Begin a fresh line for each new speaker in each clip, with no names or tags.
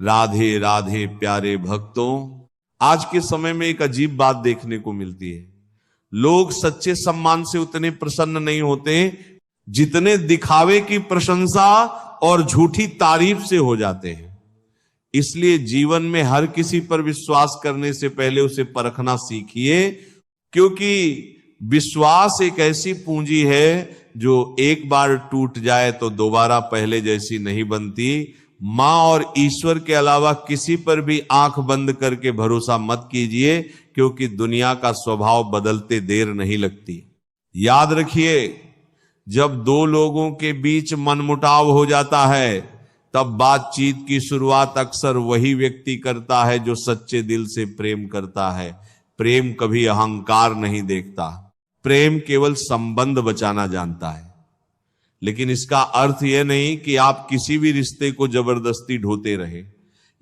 राधे राधे प्यारे भक्तों, आज के समय में एक अजीब बात देखने को मिलती है। लोग सच्चे सम्मान से उतने प्रसन्न नहीं होते जितने दिखावे की प्रशंसा और झूठी तारीफ से हो जाते हैं। इसलिए जीवन में हर किसी पर विश्वास करने से पहले उसे परखना सीखिए, क्योंकि विश्वास एक ऐसी पूंजी है जो एक बार टूट जाए तो दोबारा पहले जैसी नहीं बनती। मां और ईश्वर के अलावा किसी पर भी आंख बंद करके भरोसा मत कीजिए, क्योंकि दुनिया का स्वभाव बदलते देर नहीं लगती। याद रखिए, जब दो लोगों के बीच मनमुटाव हो जाता है तब बातचीत की शुरुआत अक्सर वही व्यक्ति करता है जो सच्चे दिल से प्रेम करता है। प्रेम कभी अहंकार नहीं देखता, प्रेम केवल संबंध बचाना जानता है। लेकिन इसका अर्थ यह नहीं कि आप किसी भी रिश्ते को जबरदस्ती ढोते रहे।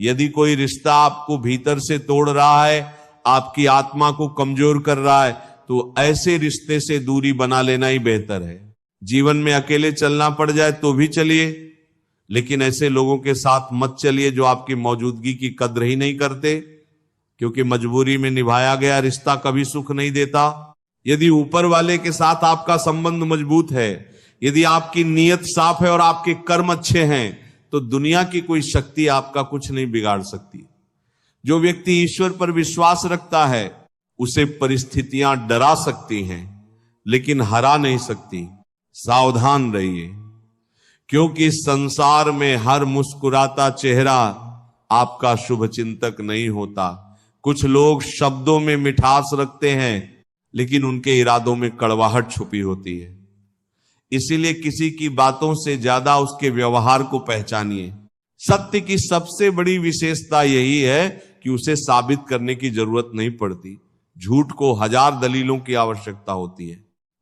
यदि कोई रिश्ता आपको भीतर से तोड़ रहा है, आपकी आत्मा को कमजोर कर रहा है, तो ऐसे रिश्ते से दूरी बना लेना ही बेहतर है। जीवन में अकेले चलना पड़ जाए तो भी चलिए, लेकिन ऐसे लोगों के साथ मत चलिए जो आपकी मौजूदगी की कद्र ही नहीं करते, क्योंकि मजबूरी में निभाया गया रिश्ता कभी सुख नहीं देता। यदि ऊपर वाले के साथ आपका संबंध मजबूत है, यदि आपकी नीयत साफ है और आपके कर्म अच्छे हैं, तो दुनिया की कोई शक्ति आपका कुछ नहीं बिगाड़ सकती। जो व्यक्ति ईश्वर पर विश्वास रखता है उसे परिस्थितियां डरा सकती हैं, लेकिन हरा नहीं सकती। सावधान रहिए, क्योंकि संसार में हर मुस्कुराता चेहरा आपका शुभ चिंतक नहीं होता। कुछ लोग शब्दों में मिठास रखते हैं, लेकिन उनके इरादों में कड़वाहट छुपी होती है। इसीलिए किसी की बातों से ज्यादा उसके व्यवहार को पहचानिए। सत्य की सबसे बड़ी विशेषता यही है कि उसे साबित करने की जरूरत नहीं पड़ती। झूठ को 1000 दलीलों की आवश्यकता होती है,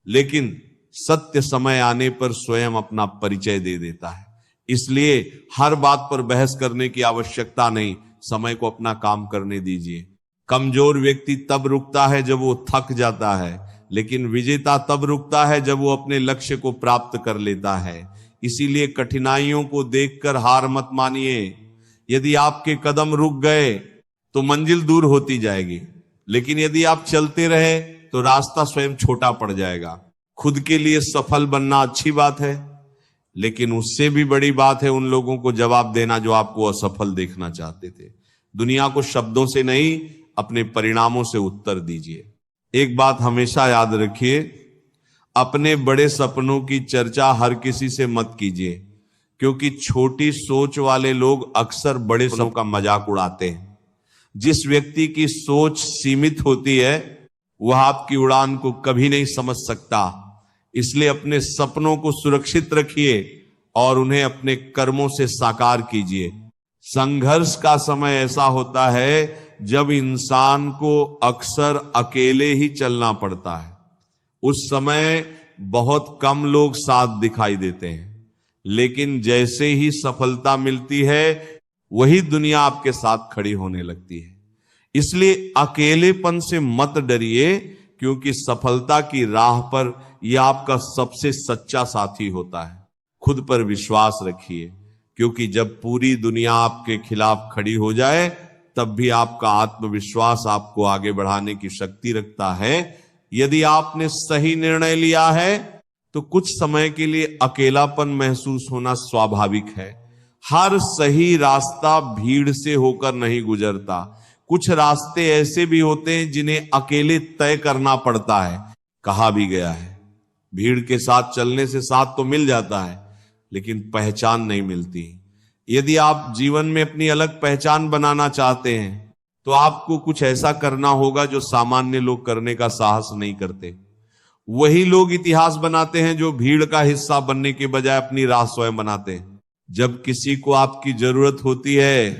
लेकिन सत्य समय आने पर स्वयं अपना परिचय दे देता है। इसलिए हर बात पर बहस करने की आवश्यकता नहीं, समय को अपना काम करने दीजिए। कमजोर व्यक्ति तब रुकता है जब वो थक जाता है, लेकिन विजेता तब रुकता है जब वो अपने लक्ष्य को प्राप्त कर लेता है। इसीलिए कठिनाइयों को देखकर हार मत मानिए। यदि आपके कदम रुक गए तो मंजिल दूर होती जाएगी, लेकिन यदि आप चलते रहे तो रास्ता स्वयं छोटा पड़ जाएगा। खुद के लिए सफल बनना अच्छी बात है, लेकिन उससे भी बड़ी बात है उन लोगों को जवाब देना जो आपको असफल देखना चाहते थे। दुनिया को शब्दों से नहीं, अपने परिणामों से उत्तर दीजिए। एक बात हमेशा याद रखिए, अपने बड़े सपनों की चर्चा हर किसी से मत कीजिए, क्योंकि छोटी सोच वाले लोग अक्सर बड़े सपनों का मजाक उड़ाते हैं। जिस व्यक्ति की सोच सीमित होती है वह आपकी उड़ान को कभी नहीं समझ सकता। इसलिए अपने सपनों को सुरक्षित रखिए और उन्हें अपने कर्मों से साकार कीजिए। संघर्ष का समय ऐसा होता है जब इंसान को अक्सर अकेले ही चलना पड़ता है। उस समय बहुत कम लोग साथ दिखाई देते हैं, लेकिन जैसे ही सफलता मिलती है वही दुनिया आपके साथ खड़ी होने लगती है। इसलिए अकेलेपन से मत डरिए, क्योंकि सफलता की राह पर यह आपका सबसे सच्चा साथी होता है। खुद पर विश्वास रखिए, क्योंकि जब पूरी दुनिया आपके खिलाफ खड़ी हो जाए तब भी आपका आत्मविश्वास आपको आगे बढ़ाने की शक्ति रखता है। यदि आपने सही निर्णय लिया है तो कुछ समय के लिए अकेलापन महसूस होना स्वाभाविक है। हर सही रास्ता भीड़ से होकर नहीं गुजरता। कुछ रास्ते ऐसे भी होते हैं जिन्हें अकेले तय करना पड़ता है। कहा भी गया है, भीड़ के साथ चलने से साथ तो मिल जाता है, लेकिन पहचान नहीं मिलती। यदि आप जीवन में अपनी अलग पहचान बनाना चाहते हैं तो आपको कुछ ऐसा करना होगा जो सामान्य लोग करने का साहस नहीं करते। वही लोग इतिहास बनाते हैं जो भीड़ का हिस्सा बनने के बजाय अपनी राह स्वयं बनाते हैं। जब किसी को आपकी जरूरत होती है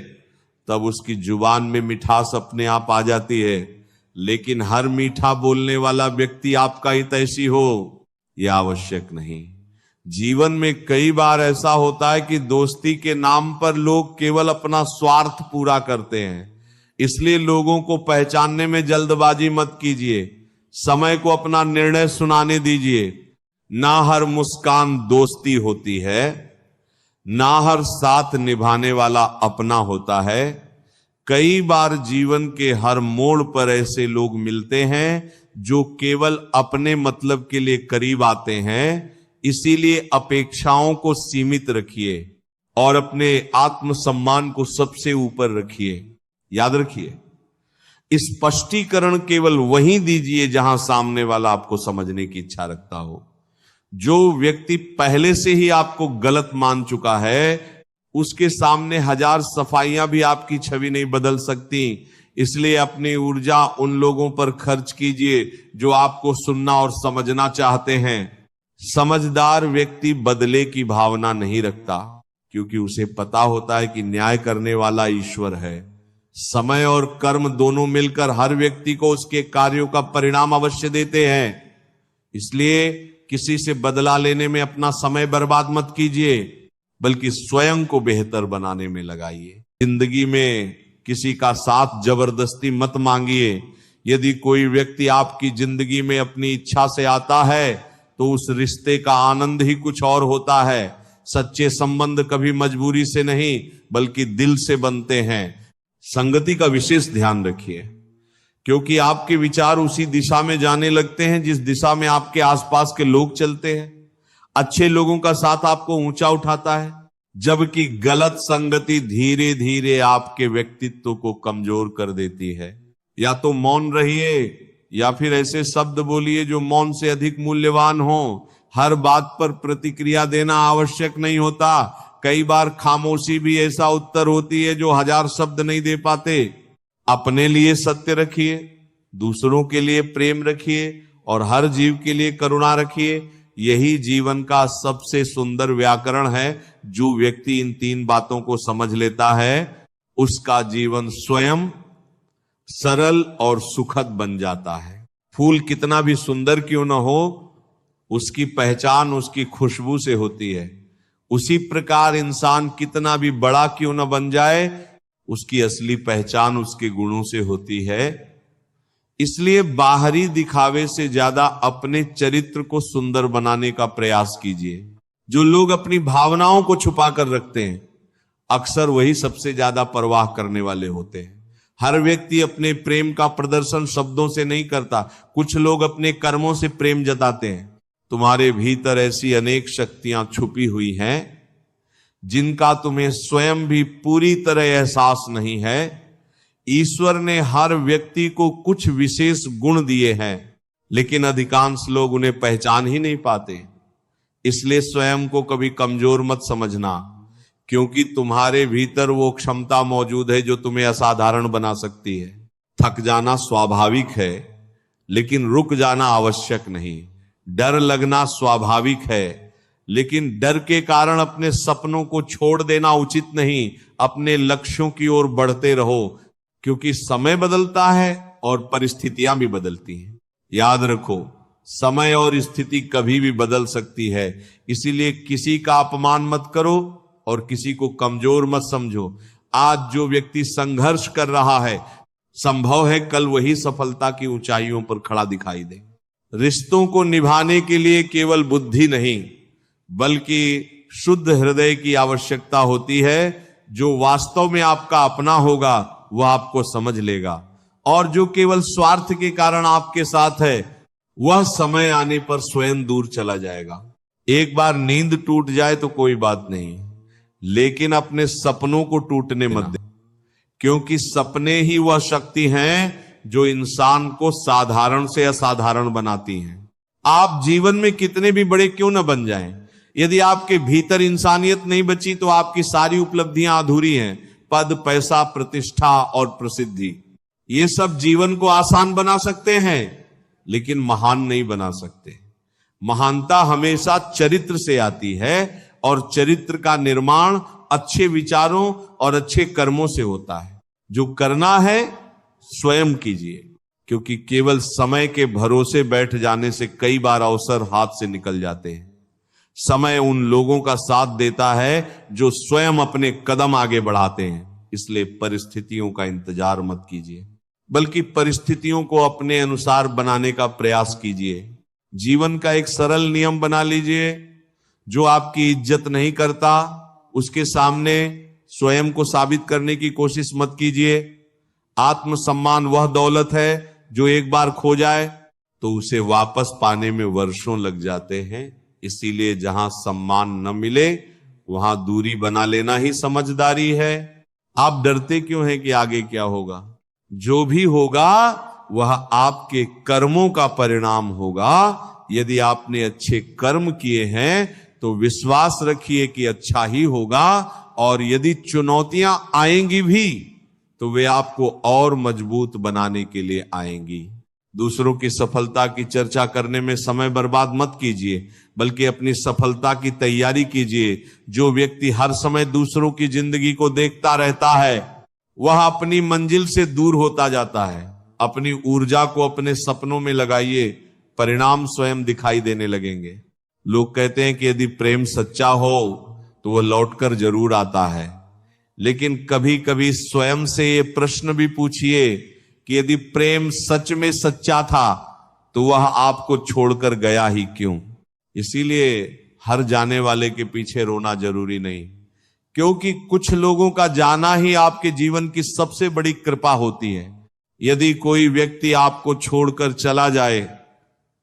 तब उसकी जुबान में मिठास अपने आप आ जाती है, लेकिन हर मीठा बोलने वाला व्यक्ति आपका हितैषी हो यह आवश्यक नहीं। जीवन में कई बार ऐसा होता है कि दोस्ती के नाम पर लोग केवल अपना स्वार्थ पूरा करते हैं। इसलिए लोगों को पहचानने में जल्दबाजी मत कीजिए। समय को अपना निर्णय सुनाने दीजिए। ना हर मुस्कान दोस्ती होती है, ना हर साथ निभाने वाला अपना होता है। कई बार जीवन के हर मोड़ पर ऐसे लोग मिलते हैं जो केवल अपने मतलब के लिए करीब आते हैं। इसीलिए अपेक्षाओं को सीमित रखिए और अपने आत्मसम्मान को सबसे ऊपर रखिए। याद रखिए, स्पष्टीकरण केवल वहीं दीजिए जहां सामने वाला आपको समझने की इच्छा रखता हो। जो व्यक्ति पहले से ही आपको गलत मान चुका है, उसके सामने हजार सफाइयां भी आपकी छवि नहीं बदल सकती। इसलिए अपनी ऊर्जा उन लोगों पर खर्च कीजिए जो आपको सुनना और समझना चाहते हैं। समझदार व्यक्ति बदले की भावना नहीं रखता, क्योंकि उसे पता होता है कि न्याय करने वाला ईश्वर है। समय और कर्म दोनों मिलकर हर व्यक्ति को उसके कार्यों का परिणाम अवश्य देते हैं। इसलिए किसी से बदला लेने में अपना समय बर्बाद मत कीजिए, बल्कि स्वयं को बेहतर बनाने में लगाइए। जिंदगी में किसी का साथ जबरदस्ती मत मांगिए। यदि कोई व्यक्ति आपकी जिंदगी में अपनी इच्छा से आता है तो उस रिश्ते का आनंद ही कुछ और होता है। सच्चे संबंध कभी मजबूरी से नहीं बल्कि दिल से बनते हैं। संगति का विशेष ध्यान रखिए, क्योंकि आपके विचार उसी दिशा में जाने लगते हैं जिस दिशा में आपके आसपास के लोग चलते हैं। अच्छे लोगों का साथ आपको ऊंचा उठाता है, जबकि गलत संगति धीरे धीरे आपके व्यक्तित्व को कमजोर कर देती है। या तो मौन रहिए या फिर ऐसे शब्द बोलिए जो मौन से अधिक मूल्यवान हो। हर बात पर प्रतिक्रिया देना आवश्यक नहीं होता। कई बार खामोशी भी ऐसा उत्तर होती है जो हजार शब्द नहीं दे पाते। अपने लिए सत्य रखिए, दूसरों के लिए प्रेम रखिए और हर जीव के लिए करुणा रखिए। यही जीवन का सबसे सुंदर व्याकरण है। जो व्यक्ति इन तीन बातों को समझ लेता है, उसका जीवन स्वयं सरल और सुखद बन जाता है। फूल कितना भी सुंदर क्यों न हो, उसकी पहचान उसकी खुशबू से होती है। उसी प्रकार इंसान कितना भी बड़ा क्यों न बन जाए, उसकी असली पहचान उसके गुणों से होती है। इसलिए बाहरी दिखावे से ज्यादा अपने चरित्र को सुंदर बनाने का प्रयास कीजिए। जो लोग अपनी भावनाओं को छुपा कर रखते हैं, अक्सर वही सबसे ज्यादा परवाह करने वाले होते हैं। हर व्यक्ति अपने प्रेम का प्रदर्शन शब्दों से नहीं करता, कुछ लोग अपने कर्मों से प्रेम जताते हैं। तुम्हारे भीतर ऐसी अनेक शक्तियां छुपी हुई हैं जिनका तुम्हें स्वयं भी पूरी तरह एहसास नहीं है। ईश्वर ने हर व्यक्ति को कुछ विशेष गुण दिए हैं, लेकिन अधिकांश लोग उन्हें पहचान ही नहीं पाते। इसलिए स्वयं को कभी कमजोर मत समझना, क्योंकि तुम्हारे भीतर वो क्षमता मौजूद है जो तुम्हें असाधारण बना सकती है। थक जाना स्वाभाविक है, लेकिन रुक जाना आवश्यक नहीं। डर लगना स्वाभाविक है, लेकिन डर के कारण अपने सपनों को छोड़ देना उचित नहीं। अपने लक्ष्यों की ओर बढ़ते रहो, क्योंकि समय बदलता है और परिस्थितियां भी बदलती हैं। याद रखो, समय और स्थिति कभी भी बदल सकती है। इसीलिए किसी का अपमान मत करो और किसी को कमजोर मत समझो। आज जो व्यक्ति संघर्ष कर रहा है, संभव है कल वही सफलता की ऊंचाइयों पर खड़ा दिखाई दे। रिश्तों को निभाने के लिए केवल बुद्धि नहीं, बल्कि शुद्ध हृदय की आवश्यकता होती है। जो वास्तव में आपका अपना होगा वह आपको समझ लेगा, और जो केवल स्वार्थ के कारण आपके साथ है वह समय आने पर स्वयं दूर चला जाएगा। एक बार नींद टूट जाए तो कोई बात नहीं, लेकिन अपने सपनों को टूटने मत दे, क्योंकि सपने ही वह शक्ति हैं जो इंसान को साधारण से असाधारण बनाती हैं। आप जीवन में कितने भी बड़े क्यों न बन जाएं, यदि आपके भीतर इंसानियत नहीं बची तो आपकी सारी उपलब्धियां अधूरी हैं। पद, पैसा, प्रतिष्ठा और प्रसिद्धि, ये सब जीवन को आसान बना सकते हैं, लेकिन महान नहीं बना सकते। महानता हमेशा चरित्र से आती है, और चरित्र का निर्माण अच्छे विचारों और अच्छे कर्मों से होता है। जो करना है स्वयं कीजिए, क्योंकि केवल समय के भरोसे बैठ जाने से कई बार अवसर हाथ से निकल जाते हैं। समय उन लोगों का साथ देता है जो स्वयं अपने कदम आगे बढ़ाते हैं। इसलिए परिस्थितियों का इंतजार मत कीजिए, बल्कि परिस्थितियों को अपने अनुसार बनाने का प्रयास कीजिए। जीवन का एक सरल नियम बना लीजिए, जो आपकी इज्जत नहीं करता उसके सामने स्वयं को साबित करने की कोशिश मत कीजिए। आत्मसम्मान वह दौलत है जो एक बार खो जाए तो उसे वापस पाने में वर्षों लग जाते हैं। इसीलिए जहां सम्मान न मिले वहां दूरी बना लेना ही समझदारी है। आप डरते क्यों हैं कि आगे क्या होगा? जो भी होगा वह आपके कर्मों का परिणाम होगा। यदि आपने अच्छे कर्म किए हैं तो विश्वास रखिए कि अच्छा ही होगा, और यदि चुनौतियां आएंगी भी तो वे आपको और मजबूत बनाने के लिए आएंगी। दूसरों की सफलता की चर्चा करने में समय बर्बाद मत कीजिए, बल्कि अपनी सफलता की तैयारी कीजिए। जो व्यक्ति हर समय दूसरों की जिंदगी को देखता रहता है वह अपनी मंजिल से दूर होता जाता है। अपनी ऊर्जा को अपने सपनों में लगाइए, परिणाम स्वयं दिखाई देने लगेंगे। लोग कहते हैं कि यदि प्रेम सच्चा हो तो वह लौटकर जरूर आता है, लेकिन कभी कभी स्वयं से ये प्रश्न भी पूछिए कि यदि प्रेम सच में सच्चा था तो वह आपको छोड़कर गया ही क्यों? इसीलिए हर जाने वाले के पीछे रोना जरूरी नहीं, क्योंकि कुछ लोगों का जाना ही आपके जीवन की सबसे बड़ी कृपा होती है। यदि कोई व्यक्ति आपको छोड़कर चला जाए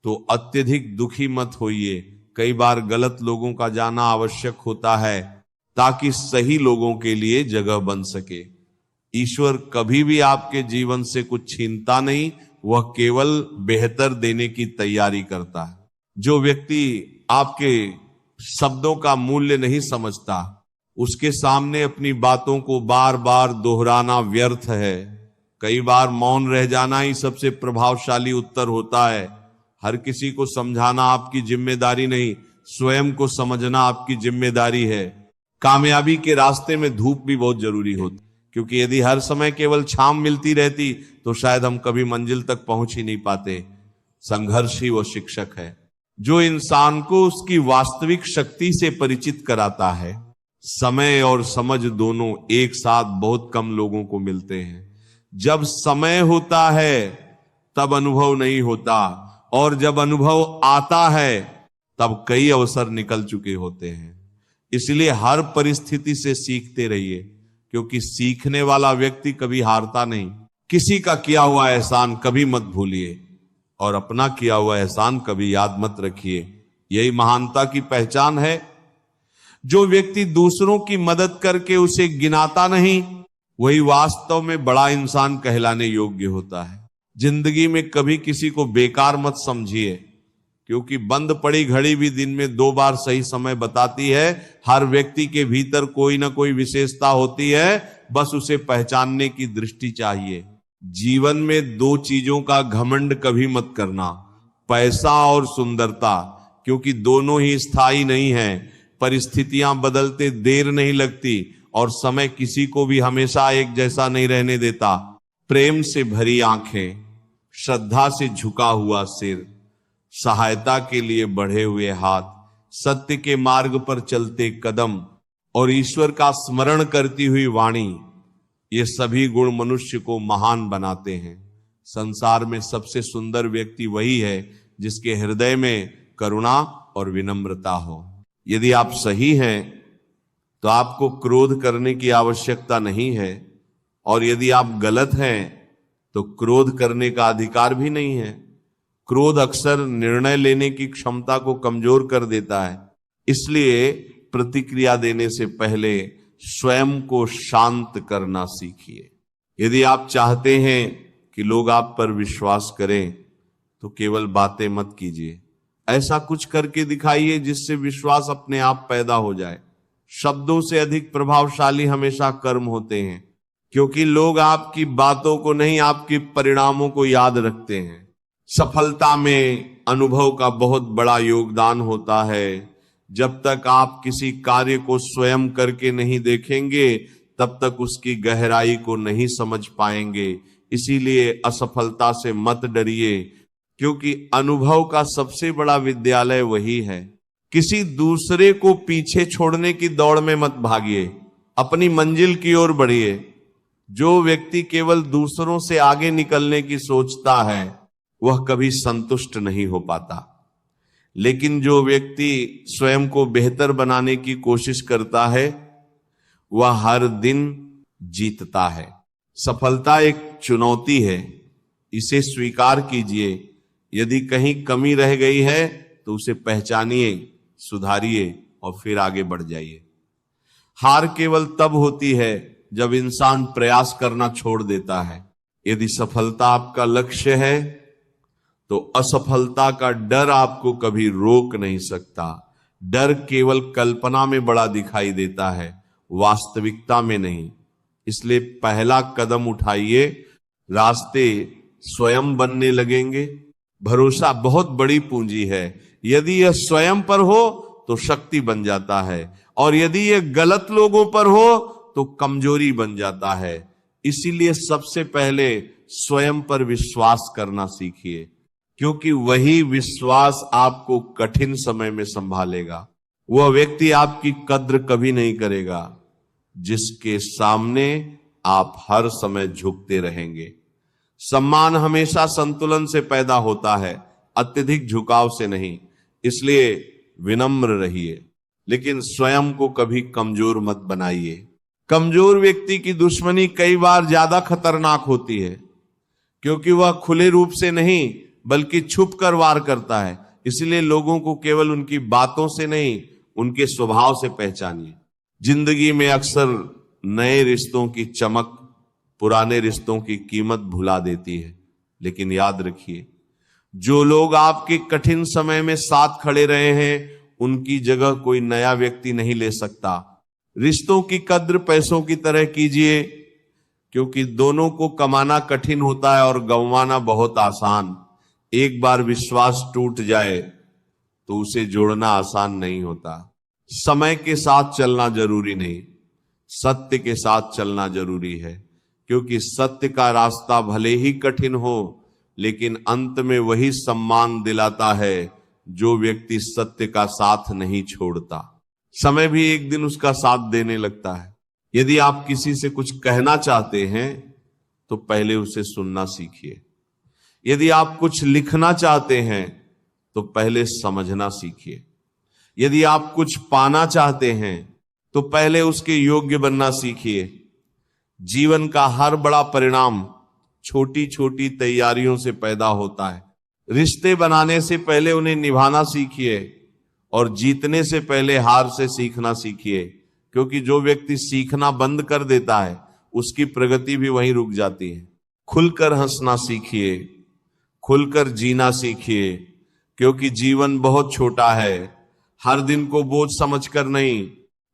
तो अत्यधिक दुखी मत होइए। कई बार गलत लोगों का जाना आवश्यक होता है ताकि सही लोगों के लिए जगह बन सके। ईश्वर कभी भी आपके जीवन से कुछ छीनता नहीं, वह केवल बेहतर देने की तैयारी करता है। जो व्यक्ति आपके शब्दों का मूल्य नहीं समझता उसके सामने अपनी बातों को बार बार दोहराना व्यर्थ है। कई बार मौन रह जाना ही सबसे प्रभावशाली उत्तर होता है। हर किसी को समझाना आपकी जिम्मेदारी नहीं, स्वयं को समझना आपकी जिम्मेदारी है। कामयाबी के रास्ते में धूप भी बहुत जरूरी होती, क्योंकि यदि हर समय केवल छांव मिलती रहती तो शायद हम कभी मंजिल तक पहुंच ही नहीं पाते। संघर्ष ही वो शिक्षक है जो इंसान को उसकी वास्तविक शक्ति से परिचित कराता है। समय और समझ दोनों एक साथ बहुत कम लोगों को मिलते हैं। जब समय होता है तब अनुभव नहीं होता, और जब अनुभव आता है तब कई अवसर निकल चुके होते हैं। इसलिए हर परिस्थिति से सीखते रहिए, क्योंकि सीखने वाला व्यक्ति कभी हारता नहीं। किसी का किया हुआ एहसान कभी मत भूलिए और अपना किया हुआ एहसान कभी याद मत रखिए। यही महानता की पहचान है। जो व्यक्ति दूसरों की मदद करके उसे गिनाता नहीं वही वास्तव में बड़ा इंसान कहलाने योग्य होता है। जिंदगी में कभी किसी को बेकार मत समझिए, क्योंकि बंद पड़ी घड़ी भी दिन में 2 बार सही समय बताती है। हर व्यक्ति के भीतर कोई ना कोई विशेषता होती है, बस उसे पहचानने की दृष्टि चाहिए। जीवन में 2 चीजों का घमंड कभी मत करना, पैसा और सुंदरता, क्योंकि दोनों ही स्थायी नहीं है। परिस्थितियां बदलते देर नहीं लगती और समय किसी को भी हमेशा एक जैसा नहीं रहने देता। प्रेम से भरी आंखें, श्रद्धा से झुका हुआ सिर, सहायता के लिए बढ़े हुए हाथ, सत्य के मार्ग पर चलते कदम और ईश्वर का स्मरण करती हुई वाणी, ये सभी गुण मनुष्य को महान बनाते हैं। संसार में सबसे सुंदर व्यक्ति वही है जिसके हृदय में करुणा और विनम्रता हो। यदि आप सही हैं तो आपको क्रोध करने की आवश्यकता नहीं है, और यदि आप गलत हैं तो क्रोध करने का अधिकार भी नहीं है। क्रोध अक्सर निर्णय लेने की क्षमता को कमजोर कर देता है। इसलिए प्रतिक्रिया देने से पहले स्वयं को शांत करना सीखिए। यदि आप चाहते हैं कि लोग आप पर विश्वास करें तो केवल बातें मत कीजिए, ऐसा कुछ करके दिखाइए जिससे विश्वास अपने आप पैदा हो जाए। शब्दों से अधिक प्रभावशाली हमेशा कर्म होते हैं, क्योंकि लोग आपकी बातों को नहीं आपके परिणामों को याद रखते हैं। सफलता में अनुभव का बहुत बड़ा योगदान होता है। जब तक आप किसी कार्य को स्वयं करके नहीं देखेंगे तब तक उसकी गहराई को नहीं समझ पाएंगे। इसीलिए असफलता से मत डरिए, क्योंकि अनुभव का सबसे बड़ा विद्यालय वही है। किसी दूसरे को पीछे छोड़ने की दौड़ में मत भागिए, अपनी मंजिल की ओर बढ़िए। जो व्यक्ति केवल दूसरों से आगे निकलने की सोचता है वह कभी संतुष्ट नहीं हो पाता, लेकिन जो व्यक्ति स्वयं को बेहतर बनाने की कोशिश करता है वह हर दिन जीतता है। सफलता एक चुनौती है, इसे स्वीकार कीजिए। यदि कहीं कमी रह गई है तो उसे पहचानिए, सुधारिए और फिर आगे बढ़ जाइए। हार केवल तब होती है जब इंसान प्रयास करना छोड़ देता है। यदि सफलता आपका लक्ष्य है तो असफलता का डर आपको कभी रोक नहीं सकता। डर केवल कल्पना में बड़ा दिखाई देता है, वास्तविकता में नहीं। इसलिए पहला कदम उठाइए, रास्ते स्वयं बनने लगेंगे। भरोसा बहुत बड़ी पूंजी है। यदि यह स्वयं पर हो तो शक्ति बन जाता है, और यदि यह गलत लोगों पर हो तो कमजोरी बन जाता है। इसीलिए सबसे पहले स्वयं पर विश्वास करना सीखिए, क्योंकि वही विश्वास आपको कठिन समय में संभालेगा। वह व्यक्ति आपकी कद्र कभी नहीं करेगा जिसके सामने आप हर समय झुकते रहेंगे। सम्मान हमेशा संतुलन से पैदा होता है, अत्यधिक झुकाव से नहीं। इसलिए विनम्र रहिए, लेकिन स्वयं को कभी कमजोर मत बनाइए। कमजोर व्यक्ति की दुश्मनी कई बार ज्यादा खतरनाक होती है, क्योंकि वह खुले रूप से नहीं बल्कि छुप कर वार करता है। इसलिए लोगों को केवल उनकी बातों से नहीं, उनके स्वभाव से पहचानिए। जिंदगी में अक्सर नए रिश्तों की चमक पुराने रिश्तों की कीमत भुला देती है। लेकिन याद रखिए, जो लोग आपके कठिन समय में साथ खड़े रहे हैं, उनकी जगह कोई नया व्यक्ति नहीं ले सकता। रिश्तों की कद्र पैसों की तरह कीजिए, क्योंकि दोनों को कमाना कठिन होता है और गंवाना बहुत आसान। एक बार विश्वास टूट जाए तो उसे जोड़ना आसान नहीं होता। समय के साथ चलना जरूरी नहीं, सत्य के साथ चलना जरूरी है, क्योंकि सत्य का रास्ता भले ही कठिन हो, लेकिन अंत में वही सम्मान दिलाता है जो व्यक्ति सत्य का साथ नहीं छोड़ता। समय भी एक दिन उसका साथ देने लगता है। यदि आप किसी से कुछ कहना चाहते हैं तो पहले उसे सुनना सीखिए। यदि आप कुछ लिखना चाहते हैं तो पहले समझना सीखिए। यदि आप कुछ पाना चाहते हैं तो पहले उसके योग्य बनना सीखिए। जीवन का हर बड़ा परिणाम छोटी छोटी तैयारियों से पैदा होता है। रिश्ते बनाने से पहले उन्हें निभाना सीखिए, और जीतने से पहले हार से सीखना सीखिए, क्योंकि जो व्यक्ति सीखना बंद कर देता है उसकी प्रगति भी वहीं रुक जाती है। खुलकर हंसना सीखिए, खुलकर जीना सीखिए, क्योंकि जीवन बहुत छोटा है। हर दिन को बोझ समझकर नहीं,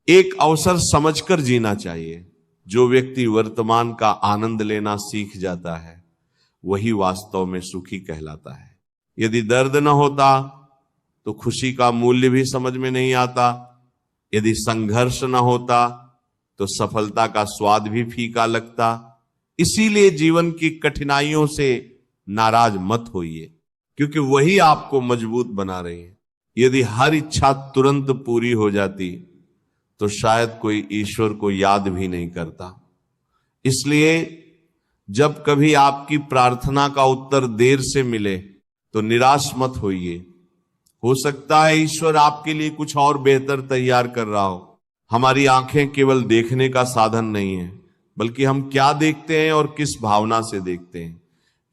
एक अवसर समझकर जीना चाहिए। जो व्यक्ति वर्तमान का आनंद लेना सीख जाता है वही वास्तव में सुखी कहलाता है। यदि दर्द न होता तो खुशी का मूल्य भी समझ में नहीं आता। यदि संघर्ष न होता तो सफलता का स्वाद भी फीका लगता। इसीलिए जीवन की कठिनाइयों से नाराज मत होइए, क्योंकि वही आपको मजबूत बना रही है। यदि हर इच्छा तुरंत पूरी हो जाती तो शायद कोई ईश्वर को याद भी नहीं करता। इसलिए जब कभी आपकी प्रार्थना का उत्तर देर से मिले तो निराश मत होइए। हो सकता है ईश्वर आपके लिए कुछ और बेहतर तैयार कर रहा हो। हमारी आंखें केवल देखने का साधन नहीं है, बल्कि हम क्या देखते हैं और किस भावना से देखते हैं,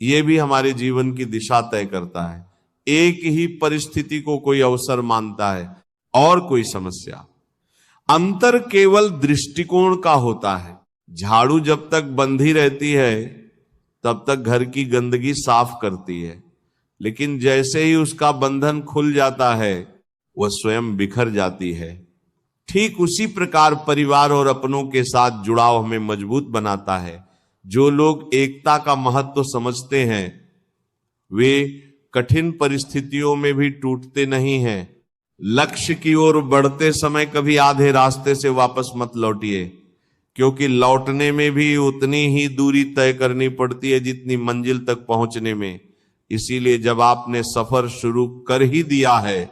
यह भी हमारे जीवन की दिशा तय करता है। एक ही परिस्थिति को कोई अवसर मानता है और कोई समस्या। अंतर केवल दृष्टिकोण का होता है। झाड़ू जब तक बंधी रहती है तब तक घर की गंदगी साफ करती है, लेकिन जैसे ही उसका बंधन खुल जाता है वह स्वयं बिखर जाती है। ठीक उसी प्रकार परिवार और अपनों के साथ जुड़ाव हमें मजबूत बनाता है। जो लोग एकता का महत्व समझते हैं वे कठिन परिस्थितियों में भी टूटते नहीं हैं। लक्ष्य की ओर बढ़ते समय कभी आधे रास्ते से वापस मत लौटिए, क्योंकि लौटने में भी उतनी ही दूरी तय करनी पड़ती है जितनी मंजिल तक पहुंचने में। इसीलिए जब आपने सफर शुरू कर ही दिया है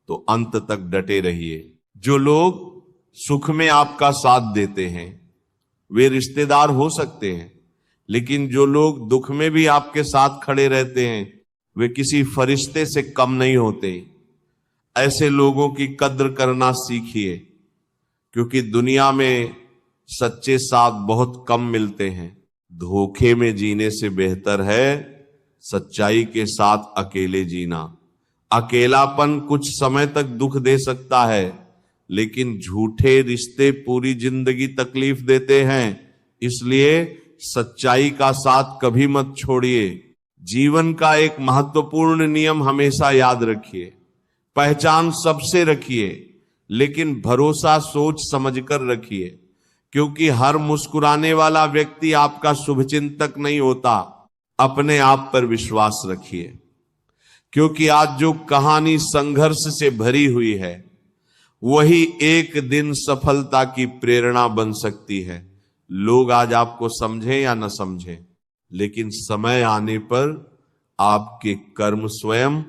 तो अंत तक डटे रहिए। जो लोग सुख में आपका साथ देते हैं वे रिश्तेदार हो सकते हैं, लेकिन जो लोग दुख में भी आपके साथ खड़े रहते हैं वे किसी फरिश्ते से कम नहीं होते। ऐसे लोगों की कद्र करना सीखिए, क्योंकि दुनिया में सच्चे साथ बहुत कम मिलते हैं। धोखे में जीने से बेहतर है सच्चाई के साथ अकेले जीना। अकेलापन कुछ समय तक दुख दे सकता है, लेकिन झूठे रिश्ते पूरी जिंदगी तकलीफ देते हैं। इसलिए सच्चाई का साथ कभी मत छोड़िए। जीवन का एक महत्वपूर्ण नियम हमेशा याद रखिए, पहचान सबसे रखिए, लेकिन भरोसा सोच समझकर रखिए, क्योंकि हर मुस्कुराने वाला व्यक्ति आपका शुभचिंतक नहीं होता। अपने आप पर विश्वास रखिए, क्योंकि आज जो कहानी संघर्ष से भरी हुई है वही एक दिन सफलता की प्रेरणा बन सकती है। लोग आज आपको समझें या न समझें, लेकिन समय आने पर आपके कर्म स्वयं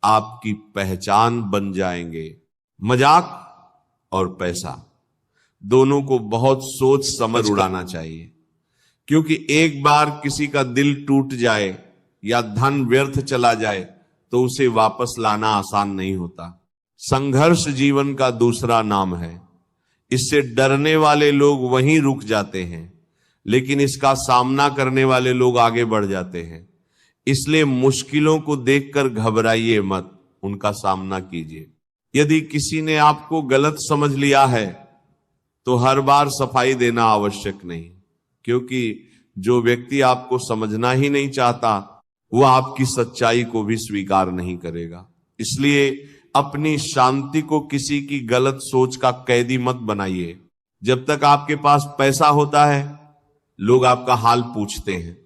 आपकी पहचान बन जाएंगे। मजाक और पैसा दोनों को बहुत सोच समझ उड़ाना चाहिए, क्योंकि एक बार किसी का दिल टूट जाए या धन व्यर्थ चला जाए तो उसे वापस लाना आसान नहीं होता। संघर्ष जीवन का दूसरा नाम है। इससे डरने वाले लोग वहीं रुक जाते हैं, लेकिन इसका सामना करने वाले लोग आगे बढ़ जाते हैं। इसलिए मुश्किलों को देखकर घबराइए मत, उनका सामना कीजिए। यदि किसी ने आपको गलत समझ लिया है तो हर बार सफाई देना आवश्यक नहीं, क्योंकि जो व्यक्ति आपको समझना ही नहीं चाहता वह आपकी सच्चाई को भी स्वीकार नहीं करेगा। इसलिए अपनी शांति को किसी की गलत सोच का कैदी मत बनाइए। जब तक आपके पास पैसा होता है लोग आपका हाल पूछते हैं,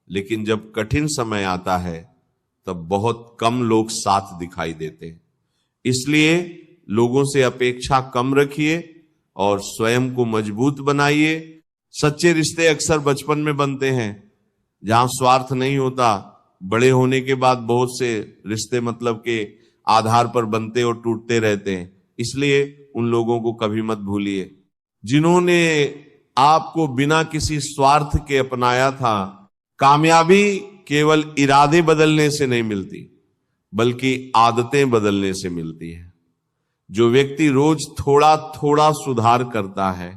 लेकिन जब कठिन समय आता है तब बहुत कम लोग साथ दिखाई देते हैं। इसलिए लोगों से अपेक्षा कम रखिए और स्वयं को मजबूत बनाइए। सच्चे रिश्ते अक्सर बचपन में बनते हैं, जहां स्वार्थ नहीं होता। बड़े होने के बाद बहुत से रिश्ते मतलब के आधार पर बनते और टूटते रहते हैं। इसलिए उन लोगों को कभी मत भूलिए जिन्होंने आपको बिना किसी स्वार्थ के अपनाया था। कामयाबी केवल इरादे बदलने से नहीं मिलती, बल्कि आदतें बदलने से मिलती है। जो व्यक्ति रोज थोड़ा थोड़ा सुधार करता है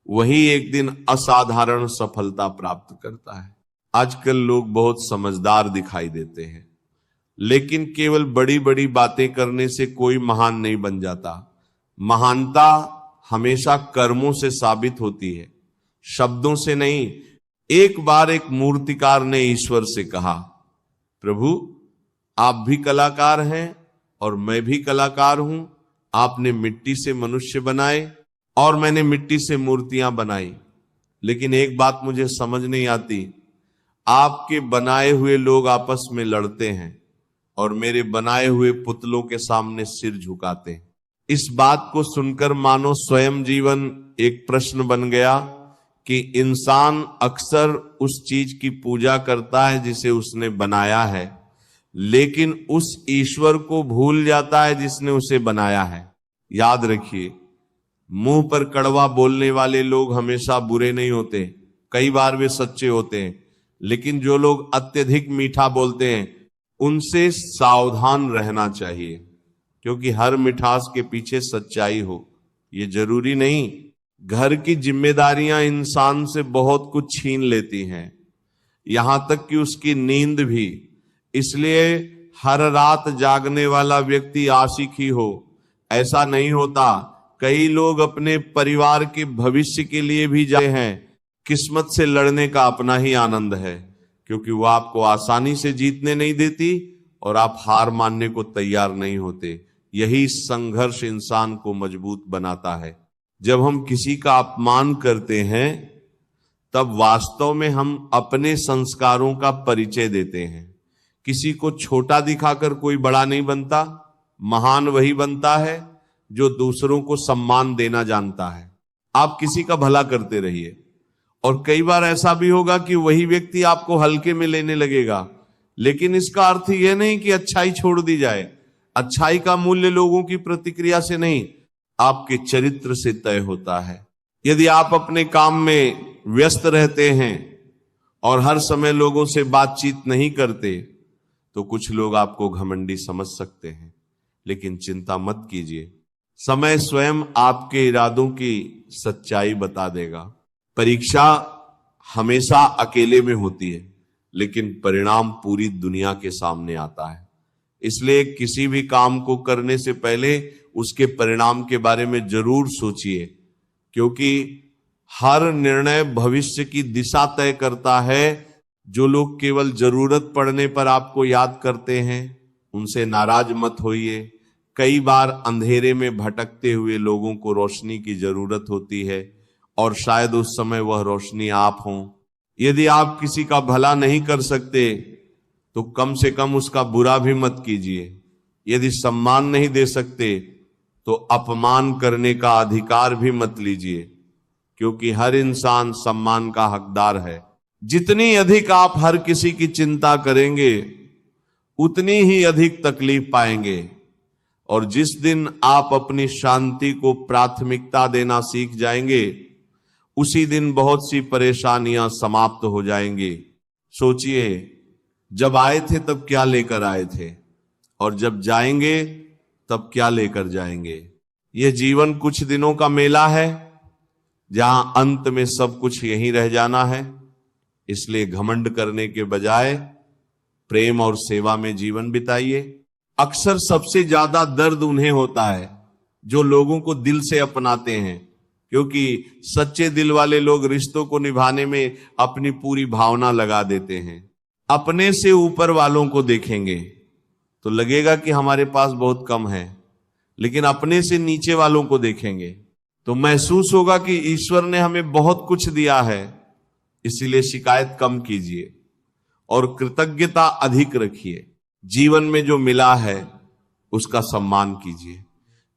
वही एक दिन असाधारण सफलता प्राप्त करता है। आजकल लोग बहुत समझदार दिखाई देते हैं, लेकिन केवल बड़ी बड़ी बातें करने से कोई महान नहीं बन जाता। महानता हमेशा कर्मों से साबित होती है, शब्दों से नहीं। एक बार एक मूर्तिकार ने ईश्वर से कहा, प्रभु आप भी कलाकार हैं और मैं भी कलाकार हूं। आपने मिट्टी से मनुष्य बनाए और मैंने मिट्टी से मूर्तियां बनाई, लेकिन एक बात मुझे समझ नहीं आती, आपके बनाए हुए लोग आपस में लड़ते हैं और मेरे बनाए हुए पुतलों के सामने सिर झुकाते हैं। इस बात को सुनकर मानो स्वयं जीवन एक प्रश्न बन गया कि इंसान अक्सर उस चीज की पूजा करता है जिसे उसने बनाया है, लेकिन उस ईश्वर को भूल जाता है जिसने उसे बनाया है। याद रखिए, मुंह पर कड़वा बोलने वाले लोग हमेशा बुरे नहीं होते, कई बार वे सच्चे होते हैं। लेकिन जो लोग अत्यधिक मीठा बोलते हैं उनसे सावधान रहना चाहिए, क्योंकि हर मिठास के पीछे सच्चाई हो ये जरूरी नहीं। घर की जिम्मेदारियां इंसान से बहुत कुछ छीन लेती हैं, यहां तक कि उसकी नींद भी। इसलिए हर रात जागने वाला व्यक्ति आशिक ही हो ऐसा नहीं होता। कई लोग अपने परिवार के भविष्य के लिए भी जाते हैं। किस्मत से लड़ने का अपना ही आनंद है, क्योंकि वो आपको आसानी से जीतने नहीं देती और आप हार मानने को तैयार नहीं होते। यही संघर्ष इंसान को मजबूत बनाता है। जब हम किसी का अपमान करते हैं तब वास्तव में हम अपने संस्कारों का परिचय देते हैं। किसी को छोटा दिखाकर कोई बड़ा नहीं बनता। महान वही बनता है जो दूसरों को सम्मान देना जानता है। आप किसी का भला करते रहिए, और कई बार ऐसा भी होगा कि वही व्यक्ति आपको हल्के में लेने लगेगा, लेकिन इसका अर्थ यह नहीं कि अच्छाई छोड़ दी जाए। अच्छाई का मूल्य लोगों की प्रतिक्रिया से नहीं, आपके चरित्र से तय होता है। यदि आप अपने काम में व्यस्त रहते हैं और हर समय लोगों से बातचीत नहीं करते तो कुछ लोग आपको घमंडी समझ सकते हैं, लेकिन चिंता मत कीजिए, समय स्वयं आपके इरादों की सच्चाई बता देगा। परीक्षा हमेशा अकेले में होती है, लेकिन परिणाम पूरी दुनिया के सामने आता है। इसलिए किसी भी काम को करने से पहले उसके परिणाम के बारे में जरूर सोचिए, क्योंकि हर निर्णय भविष्य की दिशा तय करता है। जो लोग केवल जरूरत पड़ने पर आपको याद करते हैं, उनसे नाराज मत होइए। कई बार अंधेरे में भटकते हुए लोगों को रोशनी की जरूरत होती है, और शायद उस समय वह रोशनी आप हों। यदि आप किसी का भला नहीं कर सकते तो कम से कम उसका बुरा भी मत कीजिए। यदि सम्मान नहीं दे सकते तो अपमान करने का अधिकार भी मत लीजिए, क्योंकि हर इंसान सम्मान का हकदार है। जितनी अधिक आप हर किसी की चिंता करेंगे, उतनी ही अधिक तकलीफ पाएंगे। और जिस दिन आप अपनी शांति को प्राथमिकता देना सीख जाएंगे, उसी दिन बहुत सी परेशानियां समाप्त हो जाएंगी। सोचिए, जब आए थे तब क्या लेकर आए थे, और जब जाएंगे तब क्या लेकर जाएंगे। यह जीवन कुछ दिनों का मेला है, जहां अंत में सब कुछ यहीं रह जाना है। इसलिए घमंड करने के बजाय प्रेम और सेवा में जीवन बिताइए। अक्सर सबसे ज्यादा दर्द उन्हें होता है जो लोगों को दिल से अपनाते हैं, क्योंकि सच्चे दिल वाले लोग रिश्तों को निभाने में अपनी पूरी भावना लगा देते हैं। अपने से ऊपर वालों को देखेंगे तो लगेगा कि हमारे पास बहुत कम है, लेकिन अपने से नीचे वालों को देखेंगे तो महसूस होगा कि ईश्वर ने हमें बहुत कुछ दिया है। इसीलिए शिकायत कम कीजिए और कृतज्ञता अधिक रखिए। जीवन में जो मिला है उसका सम्मान कीजिए,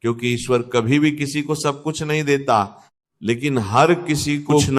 क्योंकि ईश्वर कभी भी किसी को सब कुछ नहीं देता, लेकिन हर किसी को कुछ